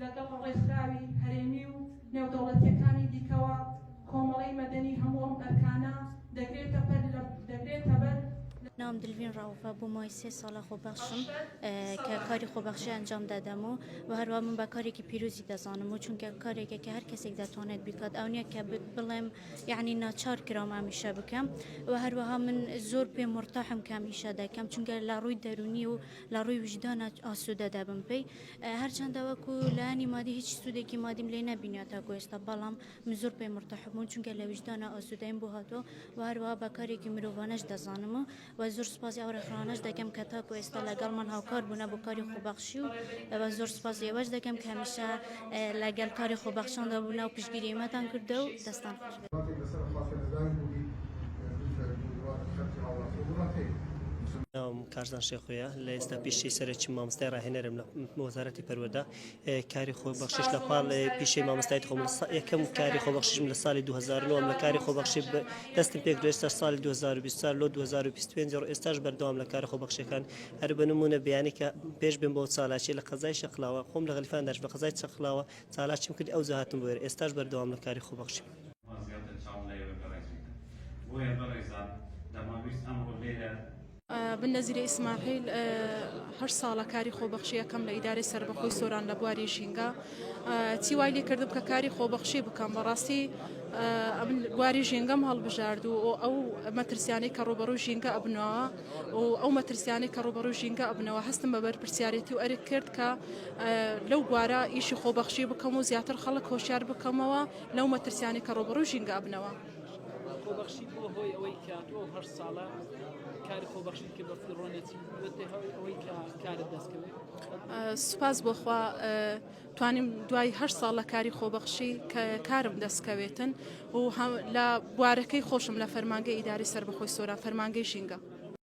لەگەڵ ڕێکخراوی هەرێمی و نێودەوڵەتیەکانی دیکەوە کۆمەڵەی مەدەنی هەموو ئەرکانە دەگرێتە بەر. نام دلوین راوفا بو مای 3 ساله خوبخشم که کاری خوبخشی انجام دادم و هر وقت من با کاری که پیروزی دزانم چون که کاری که هر کسی دتوانید بکات اونیا که بلم یعنی ناچار کرام همیشه بکم و هر وقت من زور به مرتاحم کم ایشه دکم چون که لاروی درونی و لاروی وجدان آسوده دبم پی هر چند وقت لانی مادی هیچ سوده کی مادیم لینا بینیاتا کوستا بالام مزور به مرتاحم چون که لوجدان آسوده ام بوهاتو و هر وقت با کاری که مروانش دزانم و زور سپاسی اور خرانش دکم که تا کو استلاگال من هاوکار بونه بو کاری خوبخشی و زور سپاسی یواش دکم که همیشه لگل کاری خوبخشان دا بونه و پیشگیری متان کرده و دستان نام کارزان شیخویا لیستا پیشی سرچ مامسته راهنرم وزارت پرورده کاری خوب بخشش لپال پیشی مامسته خو یکم کاری خوب بخشش من سال 2009 ام کاری خوب بخشش دست پیک رست سال 2020 لو 2025 رو استاج بردوام لکاری خوب بخشش کان هر بنمونه بیانی که پیش بین بود سالاشی لقضای شقلاوه قوم لغلفان درش بقضای شقلاوه سالاش ممکن او زهاتم بور استاج بردوام لکاری خوب بخشش بالنزيل إسماعيل هر ساڵە کاری خۆبەخشیەکەم لە ئیدارەی سربەخۆی سۆران لە بواری ژینگە چیوای لێ کردم کە کاری خۆبەخشی بکەم بەڕاستی بواری ژینگەم هەڵبژارد و ئەو مەترسیانەی کە ڕوبەڕووی ژینگە ئەبنەوە و ئەو مەترسیانەی کە ڕوبەڕووی ژینگە ئەبنەوە هەستم بە بەرپرسیارەتی و ئەرێک کرد کە لەو بوارە ئیشی خۆبەخشی بکەم و زیاتر خەڵک هۆشیار بکەمەوە لەو مەترسیانەی کە ڕوبەڕووی ژینگە ئەبنەوە. خۆبەخشی بۆ هۆی ئەوەی کە تۆ هەر ساڵە کاری خۆبەخشی کە بە فڕۆنێتی بێتە هۆی ئەوەی کە کارت دەستکەوێت. سوپاس بۆخوا توانیم دوای هەر ساڵە کاری خۆبەخشی کە کارم دەستکەوێتن و لە بوارەکەی خۆشم لە فەرمانگەی ئیداری سربەخۆی سۆران فەرمانگەی ژینگە.